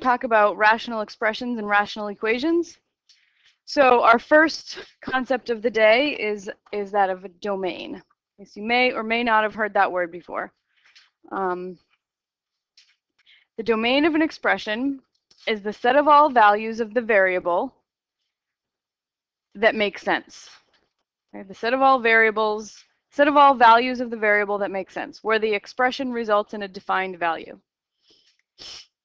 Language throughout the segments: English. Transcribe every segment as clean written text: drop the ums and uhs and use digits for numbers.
talk about rational expressions and rational equations. So our first concept of the day is that of a domain. Yes, you may or may not have heard that word before. The domain of an expression is the set of all values of the variable that make sense. Okay, the set of all values of the variable that make sense, where the expression results in a defined value.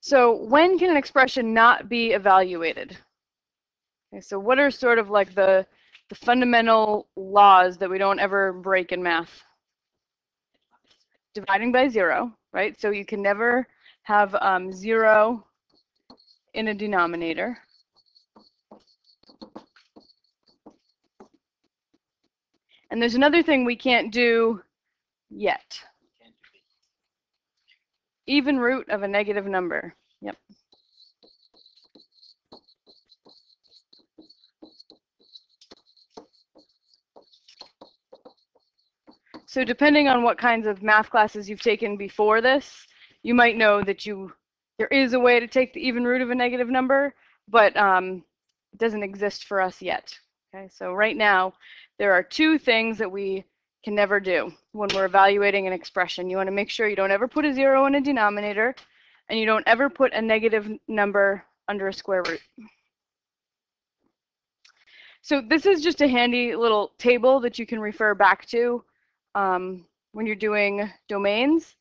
So when can an expression not be evaluated? Okay, so what are sort of like the fundamental laws that we don't ever break in math? Dividing by 0, right? So you can never have 0 in a denominator. And there's another thing we can't do yet. Even root of a negative number. Yep. So depending on what kinds of math classes you've taken before this, you might know that there is a way to take the even root of a negative number, but it doesn't exist for us yet. Okay, so right now, there are two things that we can never do when we're evaluating an expression. You want to make sure you don't ever put a 0 in a denominator, and you don't ever put a negative number under a square root. So this is just a handy little table that you can refer back to when you're doing domains.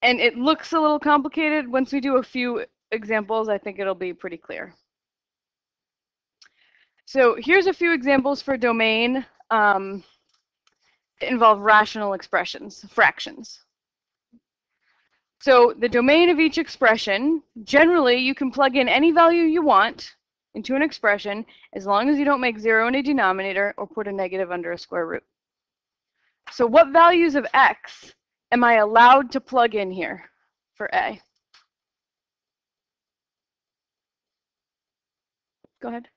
And it looks a little complicated. Once we do a few examples, I think it'll be pretty clear. So here's a few examples for domain that involve rational expressions, fractions. So the domain of each expression, generally you can plug in any value you want into an expression as long as you don't make 0 in a denominator or put a negative under a square root. So what values of x am I allowed to plug in here for a? Go ahead.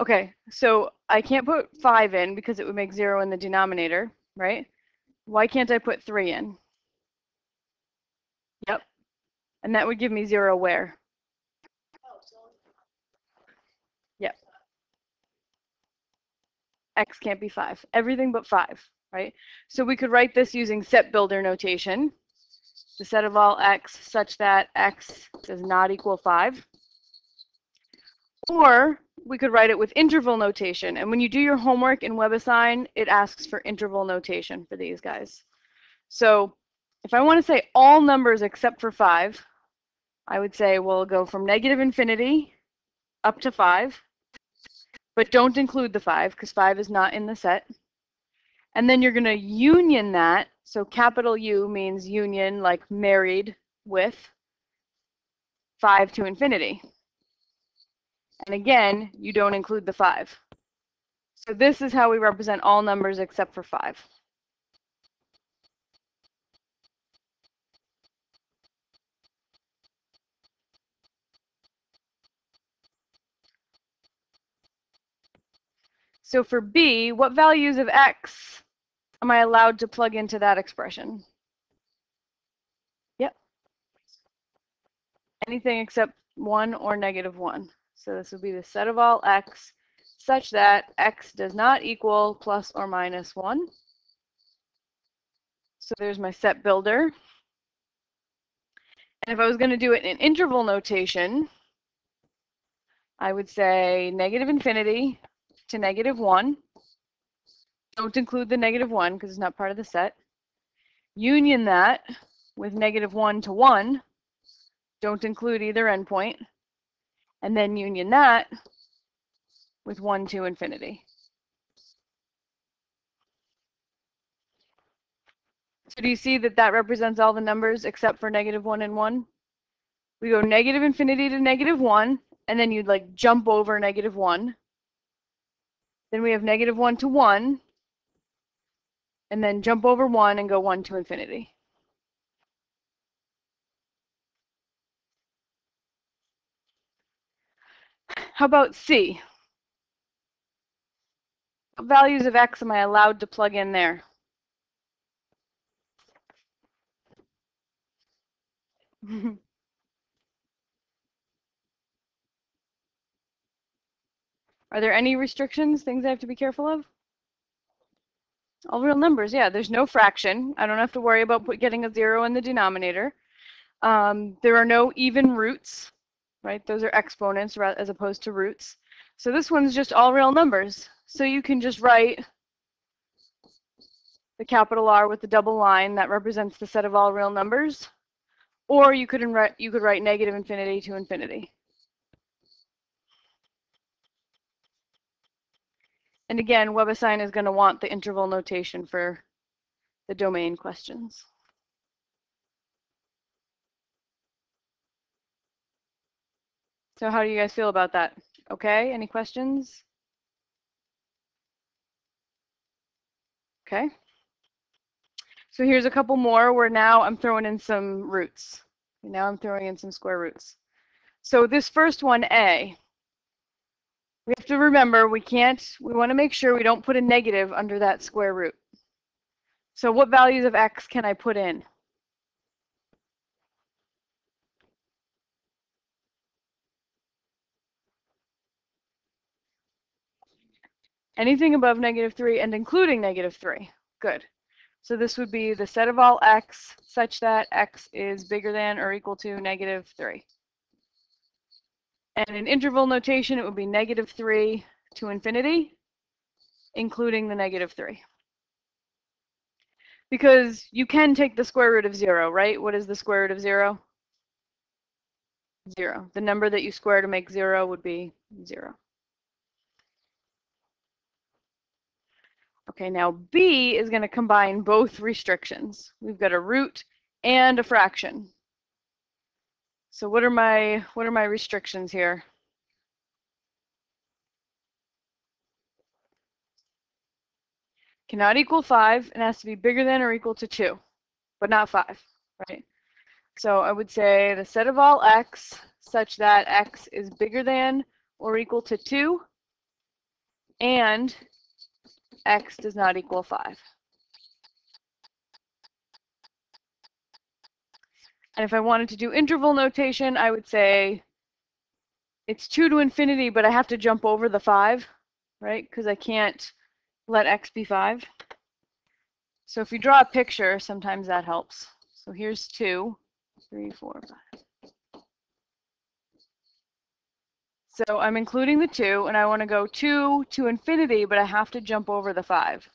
Okay, so I can't put 5 in because it would make 0 in the denominator, right? Why can't I put 3 in? Yep. And that would give me 0 where? Yep. X can't be 5. Everything but 5, right? So we could write this using set builder notation. The set of all x such that x does not equal 5. Or we could write it with interval notation. And when you do your homework in WebAssign, it asks for interval notation for these guys. So if I want to say all numbers except for 5, I would say we'll go from -infinity up to 5. But don't include the 5 because 5 is not in the set. And then you're going to union that. So capital U means union, like married with 5 to infinity. And again, you don't include the 5. So this is how we represent all numbers except for 5. So for b, what values of x am I allowed to plug into that expression? Yep. Anything except 1 or -1. So this would be the set of all x such that x does not equal plus or minus 1. So there's my set builder. And if I was going to do it in interval notation, I would say -infinity to -1. Don't include the -1 because it's not part of the set. Union that with -1 to 1. Don't include either endpoint. And then union that with 1 to infinity. So do you see that that represents all the numbers except for -1 and 1? We go -infinity to -1, and then you'd like jump over -1. Then we have -1 to 1, and then jump over 1 and go 1 to infinity. How about C? What values of x am I allowed to plug in there? Are there any restrictions, things I have to be careful of? All real numbers, yeah, there's no fraction. I don't have to worry about getting a 0 in the denominator. There are no even roots, right? Those are exponents as opposed to roots. So this one's just all real numbers. So you can just write the capital R with the double line that represents the set of all real numbers. Or you could write negative infinity to infinity. And again, WebAssign is going to want the interval notation for the domain questions. So how do you guys feel about that? Okay, any questions? Okay. So here's a couple more where now I'm throwing in some roots. Now I'm throwing in some square roots. So this first one, A, we have to remember we want to make sure we don't put a negative under that square root. So what values of x can I put in? Anything above -3 and including -3. Good. So this would be the set of all x such that x is bigger than or equal to -3. And in interval notation, it would be -3 to infinity, including the -3. Because you can take the square root of 0, right? What is the square root of 0? 0. The number that you square to make 0 would be 0. Okay, now B is going to combine both restrictions. We've got a root and a fraction. So what are my restrictions here? Cannot equal 5 and has to be bigger than or equal to 2, but not 5, right? So I would say the set of all x such that x is bigger than or equal to 2 and x does not equal 5. And if I wanted to do interval notation, I would say it's 2 to infinity, but I have to jump over the 5, right? Because I can't let x be 5. So if you draw a picture, sometimes that helps. So here's 2, 3, 4, 5. So I'm including the 2, and I want to go 2 to infinity, but I have to jump over the 5.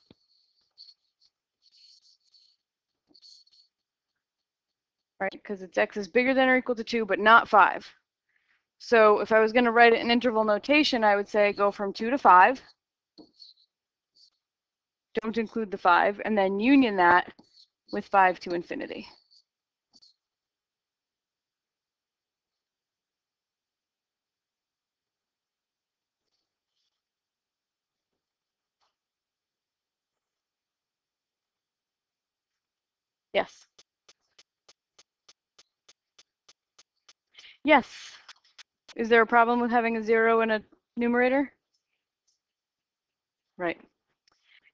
Right, because it's x is bigger than or equal to 2, but not 5. So if I was going to write it in interval notation, I would say go from 2 to 5. Don't include the 5, and then union that with 5 to infinity. Yes. Yes. Is there a problem with having a 0 in a numerator? Right.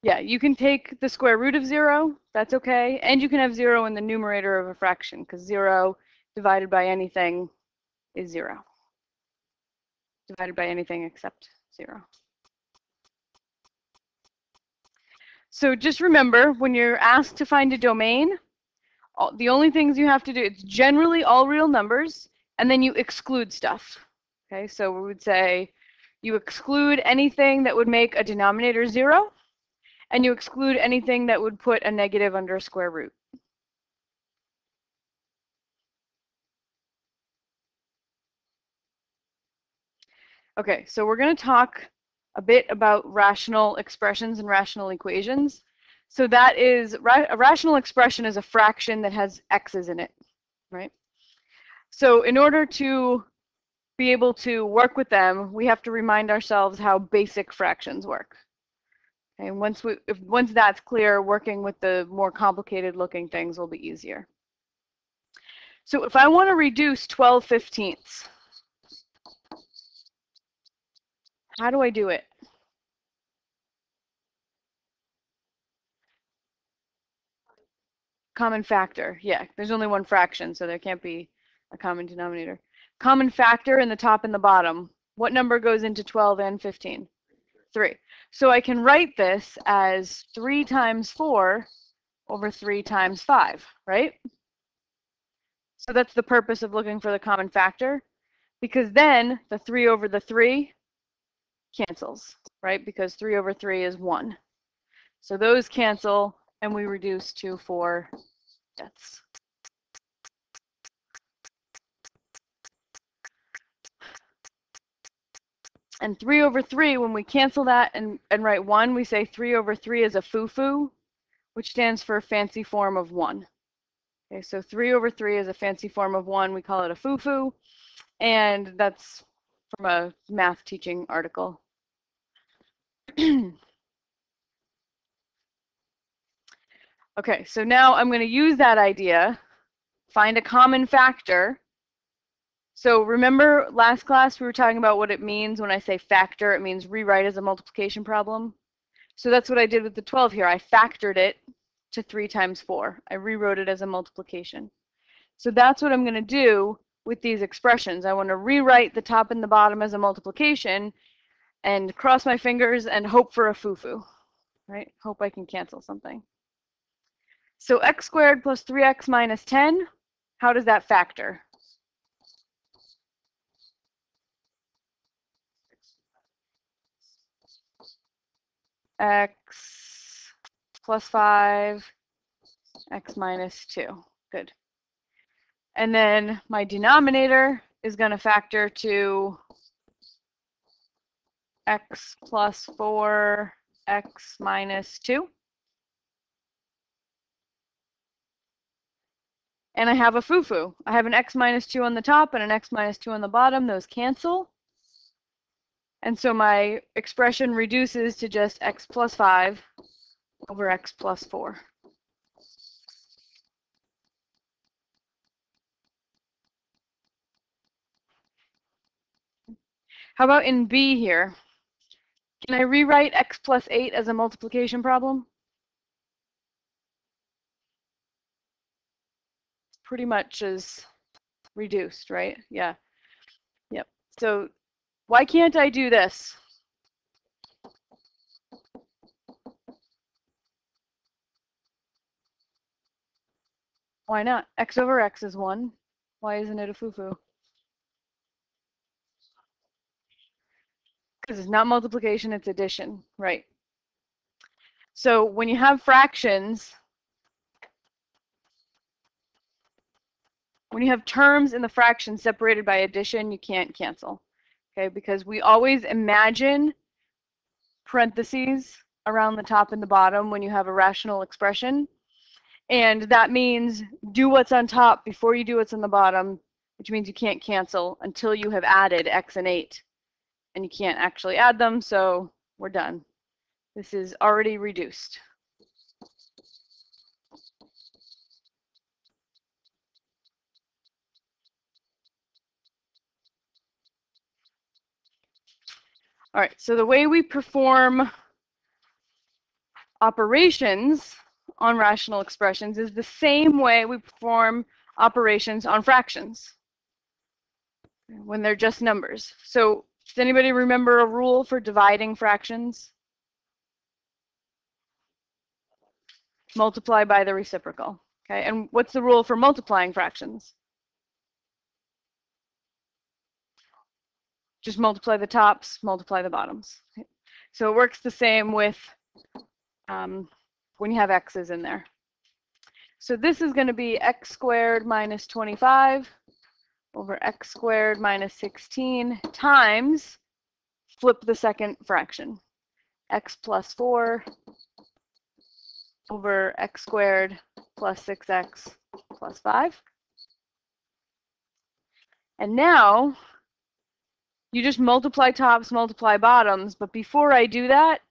Yeah, you can take the square root of 0. That's okay. And you can have 0 in the numerator of a fraction, because 0 divided by anything is 0. Divided by anything except 0. So just remember, when you're asked to find a domain, the only things you have to do, it's generally all real numbers, and then you exclude stuff. Okay, so we would say you exclude anything that would make a denominator 0, and you exclude anything that would put a negative under a square root. Okay, so we're going to talk a bit about rational expressions and rational equations. So that is, a rational expression is a fraction that has x's in it, right? So in order to be able to work with them, we have to remind ourselves how basic fractions work. And once that's clear, working with the more complicated looking things will be easier. So if I want to reduce 12/15ths, how do I do it? Common factor, yeah. There's only one fraction, so there can't be a common denominator. Common factor in the top and the bottom. What number goes into 12 and 15? 3. So I can write this as 3 times 4 over 3 times 5, right? So that's the purpose of looking for the common factor, because then the 3 over the 3 cancels, right? Because 3 over 3 is 1. So those cancel, and we reduce to 4 deaths. And 3 over 3, when we cancel that and write 1, we say 3 over 3 is a foo-foo, which stands for fancy form of 1. Okay, so 3 over 3 is a fancy form of 1. We call it a foo-foo, and that's from a math teaching article. Okay, so now I'm going to use that idea, find a common factor. So remember last class we were talking about what it means when I say factor, it means rewrite as a multiplication problem. So that's what I did with the 12 here. I factored it to 3 times 4. I rewrote it as a multiplication. So that's what I'm going to do with these expressions. I want to rewrite the top and the bottom as a multiplication and cross my fingers and hope for a foo-foo, right? Hope I can cancel something. So x squared plus 3x minus 10, how does that factor? X plus 5, x minus 2. Good. And then my denominator is going to factor to x plus 4, x minus 2. And I have a foo-foo. I have an x minus 2 on the top and an x minus 2 on the bottom. Those cancel. And so my expression reduces to just x plus 5 over x plus 4. How about in B here? Can I rewrite x plus 8 as a multiplication problem? Pretty much is reduced, right? Yeah. Yep. So why can't I do this? Why not? X over x is 1. Why isn't it a foo-foo? Because it's not multiplication, it's addition, right? So when you have fractions, when you have terms in the fraction separated by addition, you can't cancel, okay? Because we always imagine parentheses around the top and the bottom when you have a rational expression. And that means do what's on top before you do what's on the bottom, which means you can't cancel until you have added x and 8. And you can't actually add them, so we're done. This is already reduced. All right, so the way we perform operations on rational expressions is the same way we perform operations on fractions when they're just numbers. So does anybody remember a rule for dividing fractions? Multiply by the reciprocal. Okay, and what's the rule for multiplying fractions? Just multiply the tops, multiply the bottoms. Okay. So it works the same with when you have x's in there. So this is going to be x squared minus 25 over x squared minus 16 times, flip the second fraction, x plus 4 over x squared plus 6x plus 5. And now you just multiply tops, multiply bottoms, but before I do that,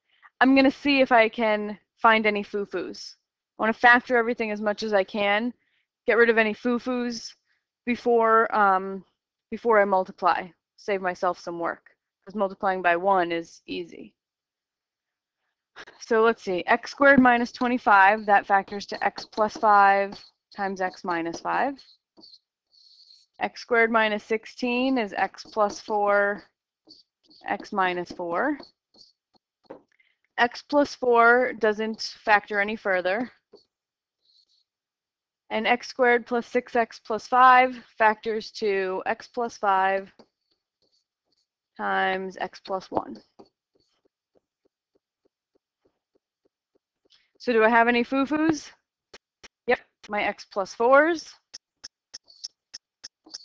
I'm going to see if I can find any foo-foos. I want to factor everything as much as I can, get rid of any foo-foos before I multiply, save myself some work, because multiplying by 1 is easy. So let's see, x squared minus 25, that factors to x plus 5 times x minus 5. X squared minus 16 is x plus 4, x minus 4. X plus 4 doesn't factor any further. And x squared plus 6x plus 5 factors to x plus 5 times x plus 1. So do I have any foo-foos? Yep, my x plus 4s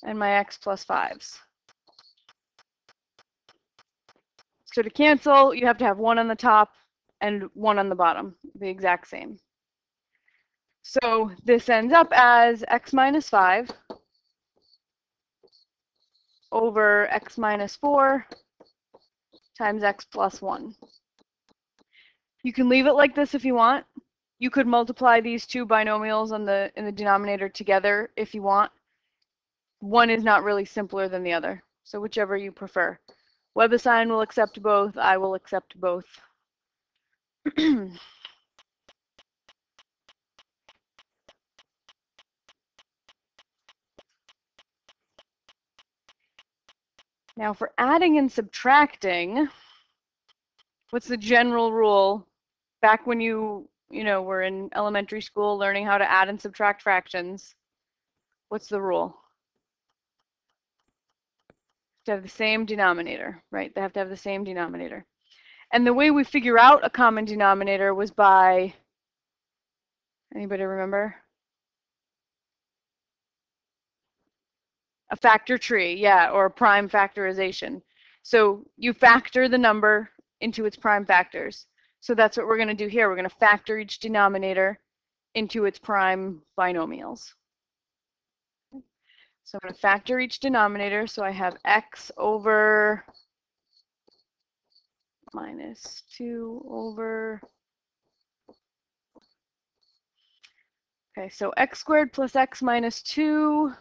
and my x plus 5s. So to cancel, you have to have 1 on the top and 1 on the bottom, the exact same. So this ends up as x minus 5 over x minus 4 times x plus 1. You can leave it like this if you want. You could multiply these two binomials in the denominator together if you want. One is not really simpler than the other, so whichever you prefer. WebAssign will accept both. I will accept both. Now for adding and subtracting, what's the general rule? Back when you were in elementary school learning how to add and subtract fractions, what's the rule? To have the same denominator, right? They have to have the same denominator. And the way we figure out a common denominator was by, anybody remember? A factor tree, yeah, or a prime factorization. So you factor the number into its prime factors. So that's what we're going to do here. We're going to factor each denominator into its prime binomials. So I'm going to factor each denominator. So I have x over minus 2 over. Okay, so x squared plus x minus 2.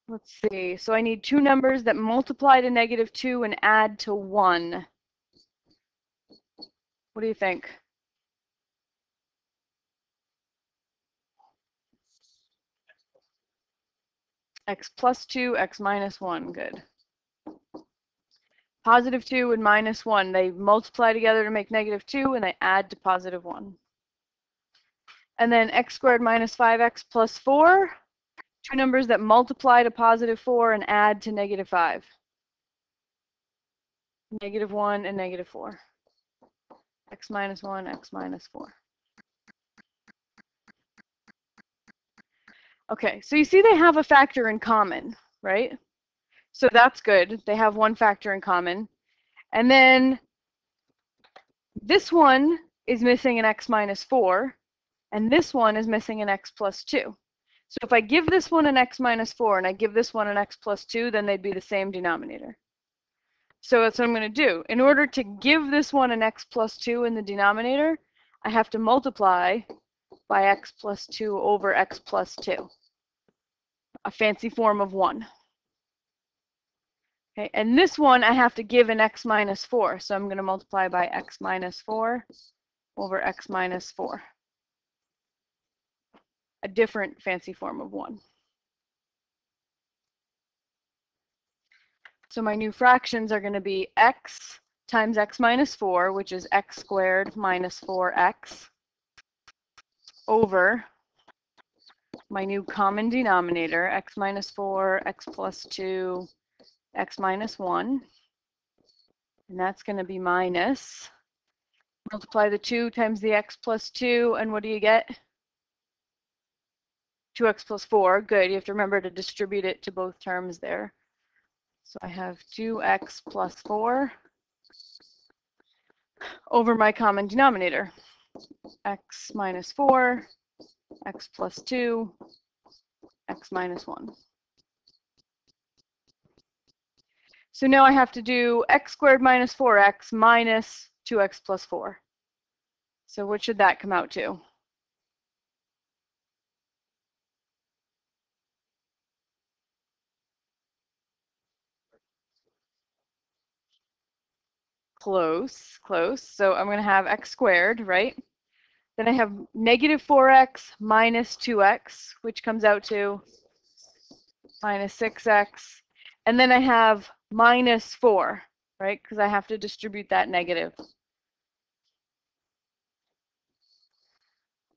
Let's see. So I need two numbers that multiply to -2 and add to 1. What do you think? X plus 2, x minus 1. Good. Positive 2 and minus 1. They multiply together to make -2, and they add to positive 1. And then x squared minus 5x plus 4. Two numbers that multiply to positive 4 and add to -5. -1 and -4. X minus 1, x minus 4. Okay, so you see they have a factor in common, right? So that's good. They have one factor in common. And then this one is missing an x minus 4, and this one is missing an x plus 2. So if I give this one an x minus 4 and I give this one an x plus 2, then they'd be the same denominator. So that's what I'm going to do. In order to give this one an x plus 2 in the denominator, I have to multiply by x plus 2 over x plus 2, a fancy form of 1. Okay, and this one I have to give an x minus 4, so I'm going to multiply by x minus 4 over x minus 4, a different fancy form of 1. So my new fractions are going to be x times x minus 4, which is x squared minus 4x, over my new common denominator, x minus 4, x plus 2, x minus 1. And that's going to be minus, multiply the 2 times the x plus 2, and what do you get? 2x plus 4. Good. You have to remember to distribute it to both terms there. So I have 2x plus 4 over my common denominator, x minus 4, x plus 2, x minus 1. So now I have to do x squared minus 4x minus 2x plus 4. So what should that come out to? Close, close. So I'm going to have x squared, right? Then I have negative 4x minus 2x, which comes out to minus 6x, and then I have minus 4, right? Because I have to distribute that negative.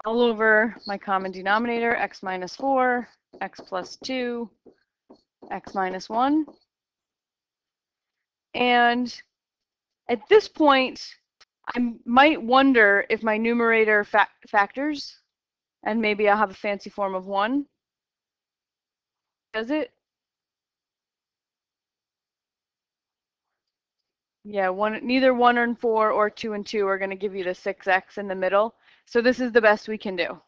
All over my common denominator, x minus 4, x plus 2, x minus 1. And at this point, I might wonder if my numerator factors, and maybe I'll have a fancy form of 1. Does it? Yeah, neither 1 and 4 or 2 and 2 are going to give you the 6x in the middle. So this is the best we can do.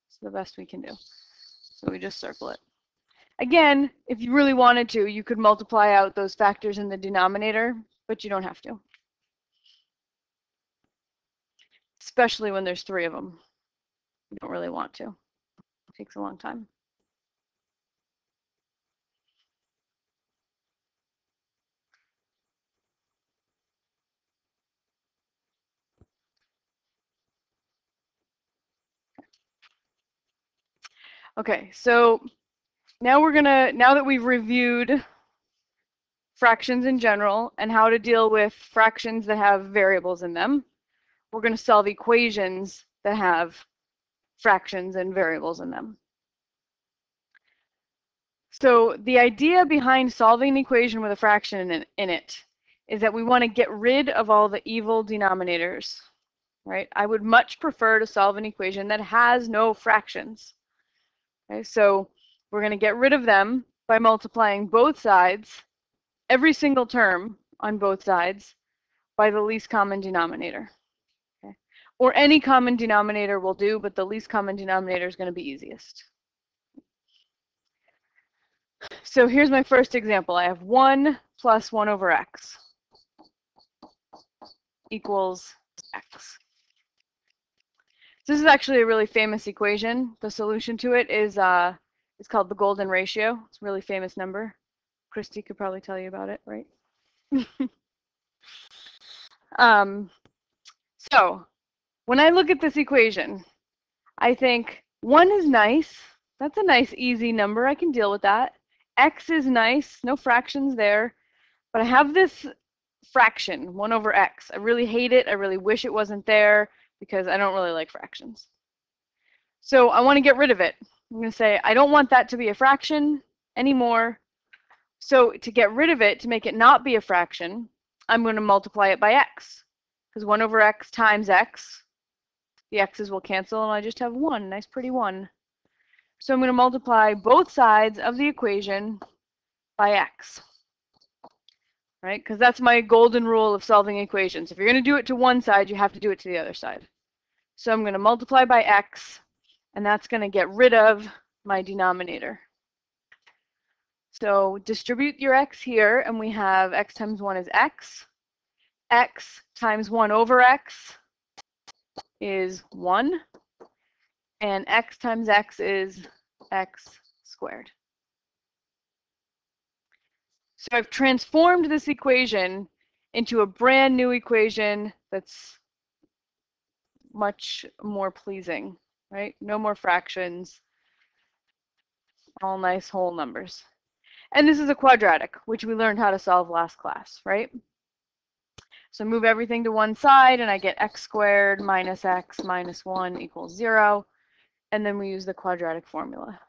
It's the best we can do. So we just circle it. Again, if you really wanted to, you could multiply out those factors in the denominator, but you don't have to. Especially when there's 3 of them. You don't really want to. It takes a long time. Okay, so now now that we've reviewed fractions in general and how to deal with fractions that have variables in them, we're going to solve equations that have fractions and variables in them. So the idea behind solving an equation with a fraction in it is that we want to get rid of all the evil denominators, right? I would much prefer to solve an equation that has no fractions. Okay, so we're going to get rid of them by multiplying both sides, every single term on both sides, by the least common denominator. Okay? Or any common denominator will do, but the least common denominator is going to be easiest. So here's my first example. I have 1 plus 1 over x equals x. This is actually a really famous equation. The solution to it is it's called the golden ratio. It's a really famous number. Christy could probably tell you about it, right? So when I look at this equation, I think 1 is nice. That's a nice, easy number. I can deal with that. X is nice. No fractions there. But I have this fraction, 1 over x. I really hate it. I really wish it wasn't there because I don't really like fractions. So I want to get rid of it. I'm going to say I don't want that to be a fraction anymore. So to get rid of it, to make it not be a fraction, I'm going to multiply it by x. Because 1 over x times x, the x's will cancel, and I just have 1, nice pretty 1. So I'm going to multiply both sides of the equation by x. Right? Because that's my golden rule of solving equations. If you're going to do it to one side, you have to do it to the other side. So I'm going to multiply by x, and that's going to get rid of my denominator. So distribute your x here, and we have x times 1 is x. X times 1 over x is 1. And x times x is x squared. So I've transformed this equation into a brand new equation that's much more pleasing, right? No more fractions, all nice whole numbers. And this is a quadratic, which we learned how to solve last class, right? So move everything to one side, and I get x squared minus x minus 1 equals 0. And then we use the quadratic formula.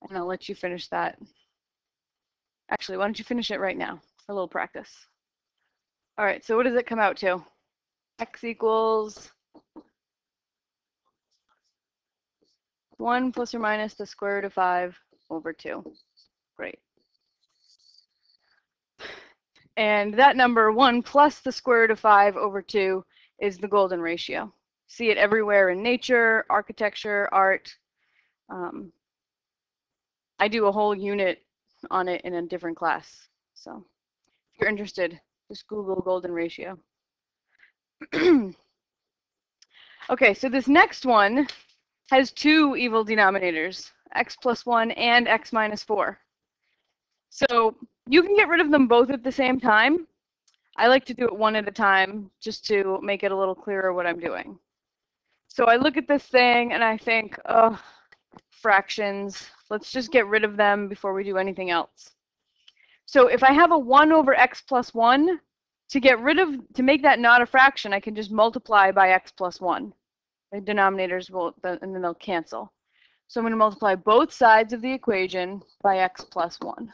And I'll let you finish that. Actually, why don't you finish it right now for a little practice? All right, so what does it come out to? X equals 1 plus or minus the square root of 5 over 2. Great. And that number, 1 plus the square root of 5 over 2, is the golden ratio. See it everywhere in nature, architecture, art. I do a whole unit on it in a different class. So if you're interested, just Google golden ratio. Okay, so this next one has 2 evil denominators, x plus 1 and x minus 4. So you can get rid of them both at the same time. I like to do it one at a time just to make it a little clearer what I'm doing. So I look at this thing and I think, oh, fractions, let's just get rid of them before we do anything else. So if I have a 1 over x plus 1, to make that not a fraction, I can just multiply by x plus 1. The denominators will, and then they'll cancel. So I'm going to multiply both sides of the equation by x plus 1.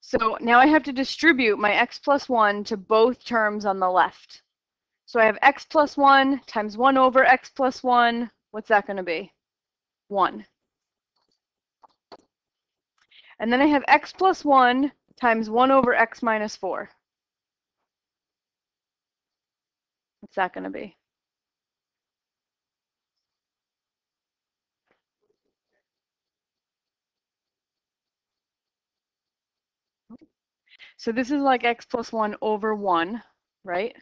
So now I have to distribute my x plus 1 to both terms on the left. So I have x plus 1 times 1 over x plus 1. What's that going to be? 1. And then I have x plus 1 times 1 over x minus 4. What's that going to be? So this is like x plus 1 over 1, right?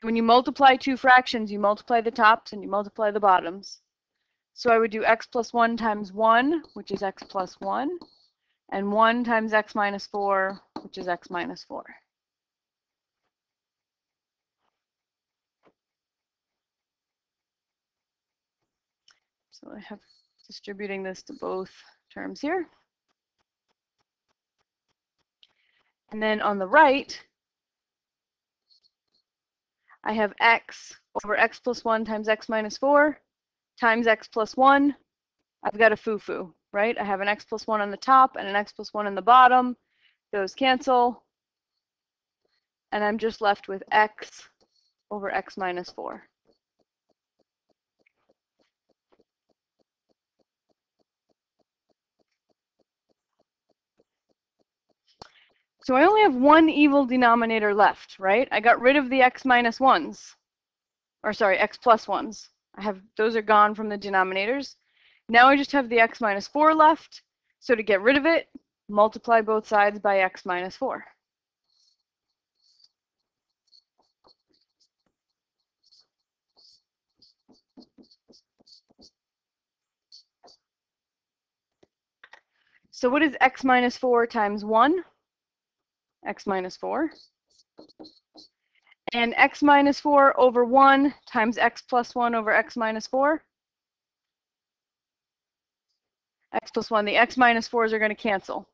When you multiply two fractions, you multiply the tops and you multiply the bottoms. So I would do x plus 1 times 1, which is x plus 1, and 1 times x minus 4, which is x minus 4. So I have distributing this to both terms here. And then on the right, I have x over x plus 1 times x minus 4 times x plus 1. I've got a foo-foo, right? I have an x plus 1 on the top and an x plus 1 on the bottom. Those cancel. And I'm just left with x over x minus 4. So I only have one evil denominator left, right? I got rid of the x minus 1s. Or sorry, x plus 1s. Those are gone from the denominators. Now I just have the x minus 4 left. So to get rid of it, multiply both sides by x minus 4. So what is x minus 4 times 1? X minus 4. And x minus 4 over 1 times x plus 1 over x minus 4. X plus 1. The x minus 4s are going to cancel.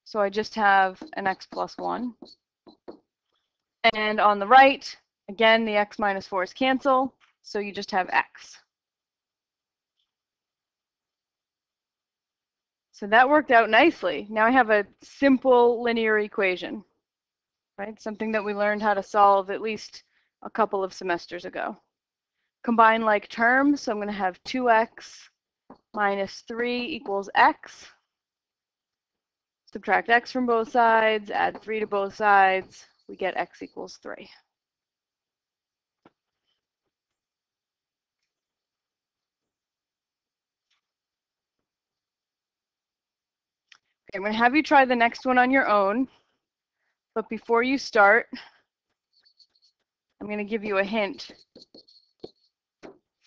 So I just have an x plus 1. And on the right, again, the x minus 4s cancel. So you just have x. So that worked out nicely. Now I have a simple linear equation, right? Something that we learned how to solve at least a couple of semesters ago. Combine like terms, so I'm going to have 2x minus 3 equals x. Subtract x from both sides, add 3 to both sides, we get x equals 3. Okay, I'm going to have you try the next one on your own, but before you start, I'm going to give you a hint.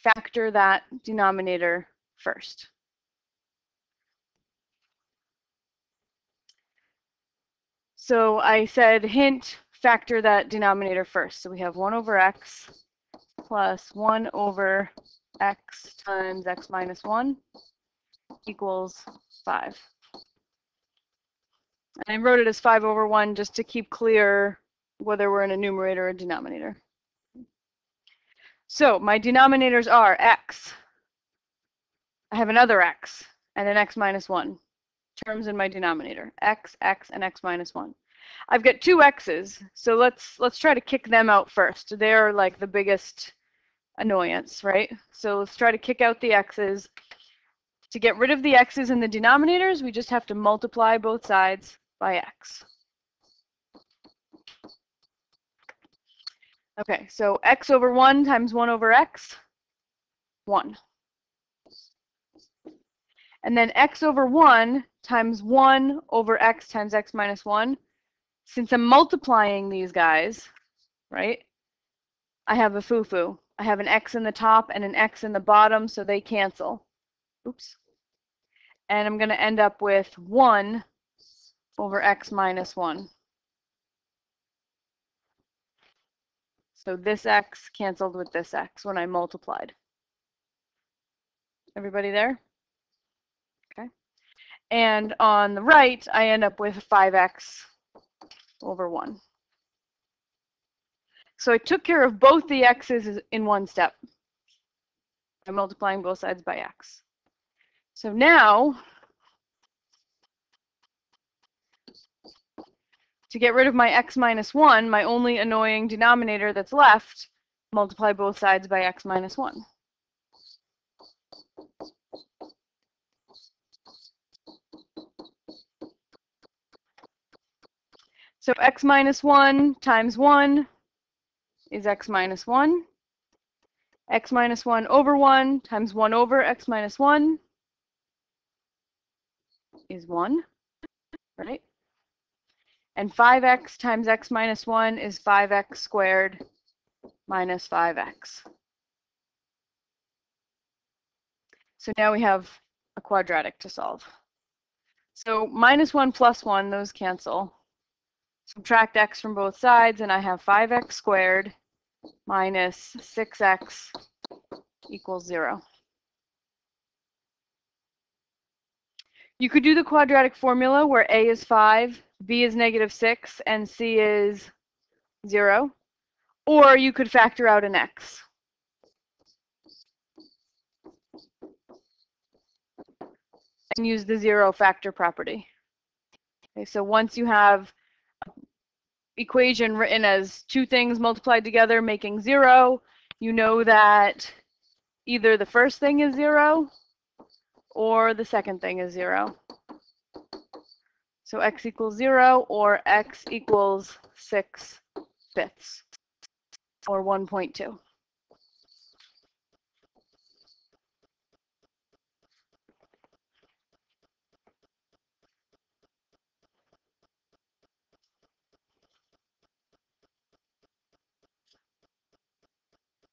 Factor that denominator first. So I said hint, factor that denominator first. So we have 1 over x plus 1 over x times x minus 1 equals 5. And I wrote it as 5 over 1 just to keep clear whether we're in a numerator or a denominator. So my denominators are x. I have another x and an x minus 1. Terms in my denominator, x, x, and x minus 1. I've got two x's, so let's try to kick them out first. They're like the biggest annoyance, right? So let's try to kick out the x's. To get rid of the x's in the denominators, we just have to multiply both sides by x. Okay, so x over 1 times 1 over x, 1. And then x over 1 times 1 over x times x minus 1. Since I'm multiplying these guys, right, I have a foo-foo. I have an x in the top and an x in the bottom, so they cancel. Oops. And I'm going to end up with 1 over x minus 1. So this x canceled with this x when I multiplied. Everybody there? Okay. And on the right, I end up with 5x over 1. So I took care of both the x's in one step. I'm multiplying both sides by x. So now, to get rid of my x minus 1, my only annoying denominator that's left, multiply both sides by x minus 1. So x minus 1 times 1 is x minus 1. X minus 1 over 1 times 1 over x minus 1 is 1, right? And 5x times x minus 1 is 5x squared minus 5x. So now we have a quadratic to solve. So minus 1 plus 1, those cancel. Subtract x from both sides, and I have 5x squared minus 6x equals 0. You could do the quadratic formula where a is 5, b is negative 6, and c is 0. Or you could factor out an x. And use the 0 factor property. Okay, so once you have equation written as two things multiplied together making 0, you know that either the first thing is 0 or the second thing is 0. So x equals 0 or x equals 6/5 or 1.2.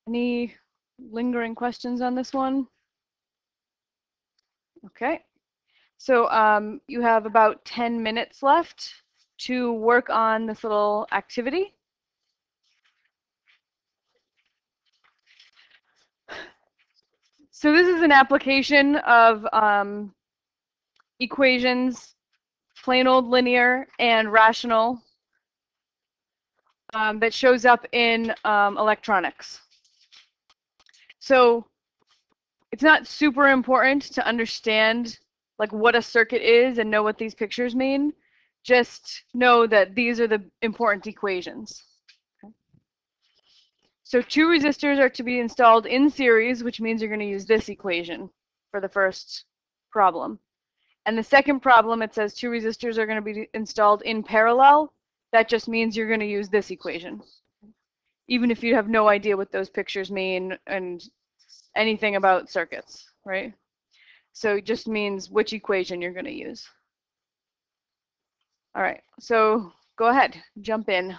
Any lingering questions on this one? Okay. So you have about 10 minutes left to work on this little activity. So this is an application of equations, plain old linear and rational, that shows up in electronics. So it's not super important to understand like what a circuit is and know what these pictures mean. Just know that these are the important equations. Okay. So two resistors are to be installed in series, which means you're going to use this equation for the first problem. And the second problem, it says two resistors are going to be installed in parallel. That just means you're going to use this equation, even if you have no idea what those pictures mean and anything about circuits, right? So it just means which equation you're going to use. All right, so go ahead, jump in.